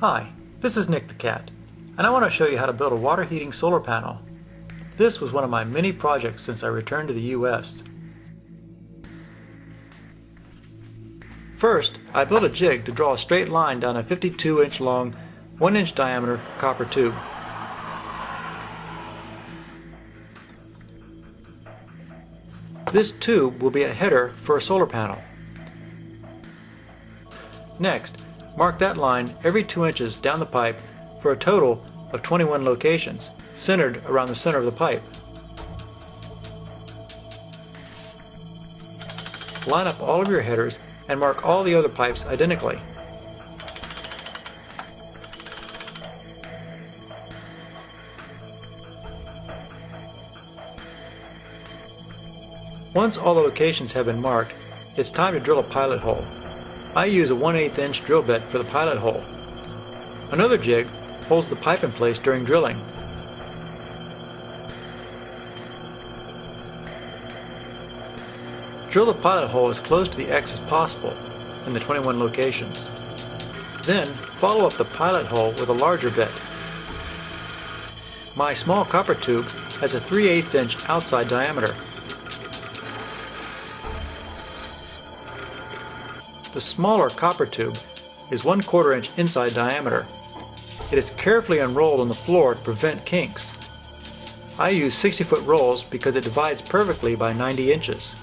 Hi, this is Nick the Cat, and I want to show you how to build a water heating solar panel. This was one of my many projects since I returned to the US. First, I built a jig to draw a straight line down a 52-inch long, 1-inch diameter copper tube. This tube will be a header for a solar panel. Next, mark that line every 2 inches down the pipe for a total of 21 locations, centered around the center of the pipe. Line up all of your headers and mark all the other pipes identically. Once all the locations have been marked, it's time to drill a pilot hole. I use a 1/8 inch drill bit for the pilot hole. Another jig holds the pipe in place during drilling. Drill the pilot hole as close to the X as possible in the 21 locations. Then follow up the pilot hole with a larger bit. My small copper tube has a 3/8 inch outside diameter. The smaller copper tube is 1/4 inch inside diameter. It is carefully unrolled on the floor to prevent kinks. I use 60-foot rolls because it divides perfectly by 90 inches.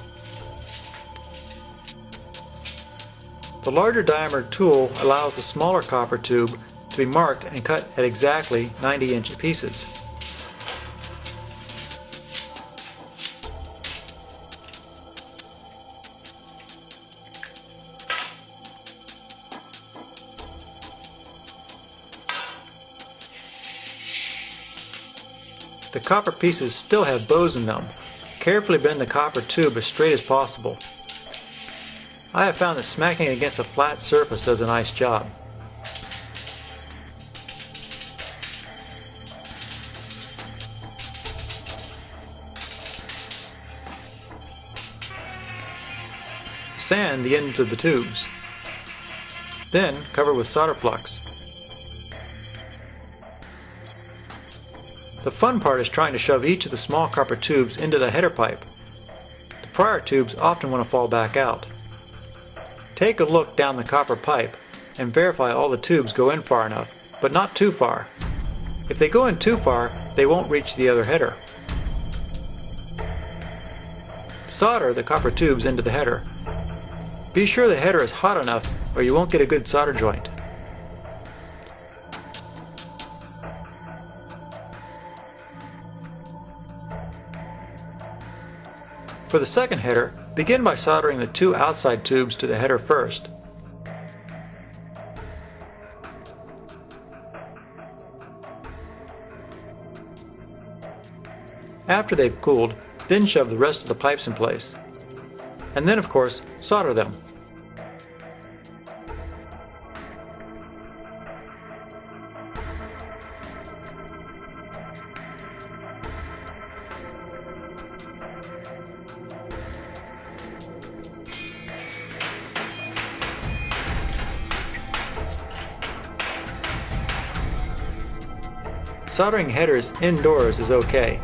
The larger diameter tool allows the smaller copper tube to be marked and cut at exactly 90-inch pieces. The copper pieces still have bows in them. Carefully bend the copper tube as straight as possible. I have found that smacking against a flat surface does a nice job. Sand the ends of the tubes. Then cover with solder flux. The fun part is trying to shove each of the small copper tubes into the header pipe. The prior tubes often want to fall back out. Take a look down the copper pipe and verify all the tubes go in far enough, but not too far. If they go in too far, they won't reach the other header. Solder the copper tubes into the header. Be sure the header is hot enough or you won't get a good solder joint. For the second header, begin by soldering the 2 outside tubes to the header first. After they've cooled, then shove the rest of the pipes in place. And then, of course, solder them. Soldering headers indoors is okay,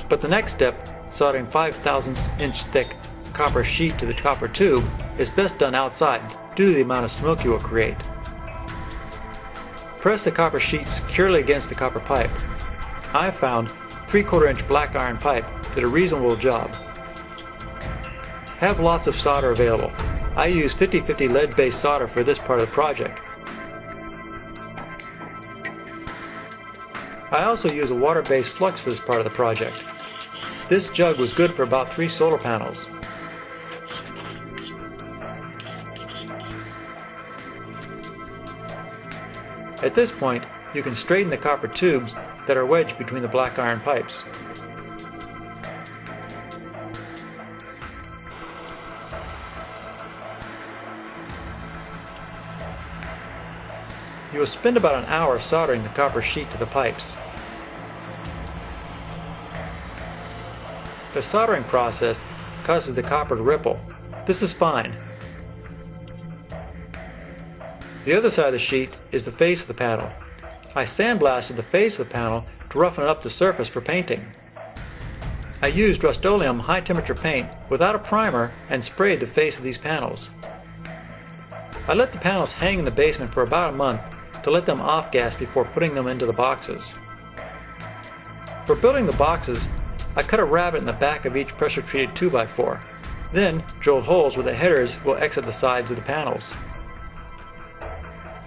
but the next step, soldering 5/1000 inch thick copper sheet to the copper tube, is best done outside due to the amount of smoke you will create. Press the copper sheet securely against the copper pipe. I found 3/4 inch black iron pipe did a reasonable job. Have lots of solder available. I use 50/50 lead-based solder for this part of the project. I also use a water-based flux for this part of the project. This jug was good for about 3 solar panels. At this point, you can straighten the copper tubes that are wedged between the black iron pipes. You will spend about an hour soldering the copper sheet to the pipes. The soldering process causes the copper to ripple. This is fine. The other side of the sheet is the face of the panel. I sandblasted the face of the panel to roughen up the surface for painting. I used Rust-Oleum high-temperature paint without a primer and sprayed the face of these panels. I let the panels hang in the basement for about a month to let them off-gas before putting them into the boxes. For building the boxes, I cut a rabbet in the back of each pressure-treated 2x4, then drilled holes where the headers will exit the sides of the panels.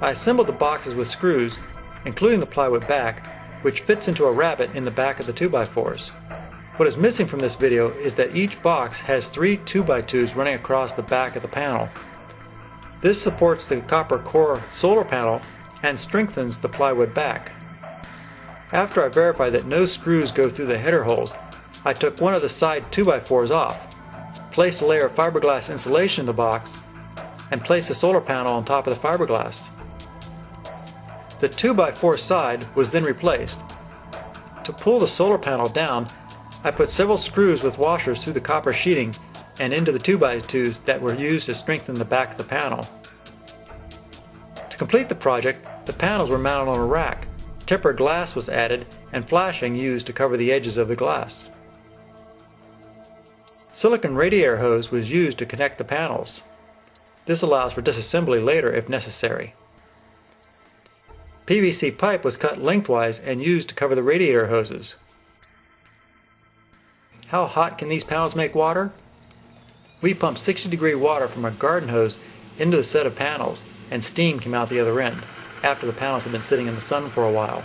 I assembled the boxes with screws, including the plywood back, which fits into a rabbet in the back of the 2x4s. What is missing from this video is that each box has 3 2x2s running across the back of the panel. This supports the copper core solar panel and strengthens the plywood back. After I verified that no screws go through the header holes, I took one of the side 2x4s off, placed a layer of fiberglass insulation in the box, and placed the solar panel on top of the fiberglass. The 2x4 side was then replaced. To pull the solar panel down, I put several screws with washers through the copper sheeting and into the 2x2s that were used to strengthen the back of the panel. To complete the project, the panels were mounted on a rack, tempered glass was added, and flashing used to cover the edges of the glass. Silicon radiator hose was used to connect the panels. This allows for disassembly later if necessary. PVC pipe was cut lengthwise and used to cover the radiator hoses. How hot can these panels make water? We pumped 60-degree water from a garden hose into the set of panels, and steam came out the other end, after the panels had been sitting in the sun for a while.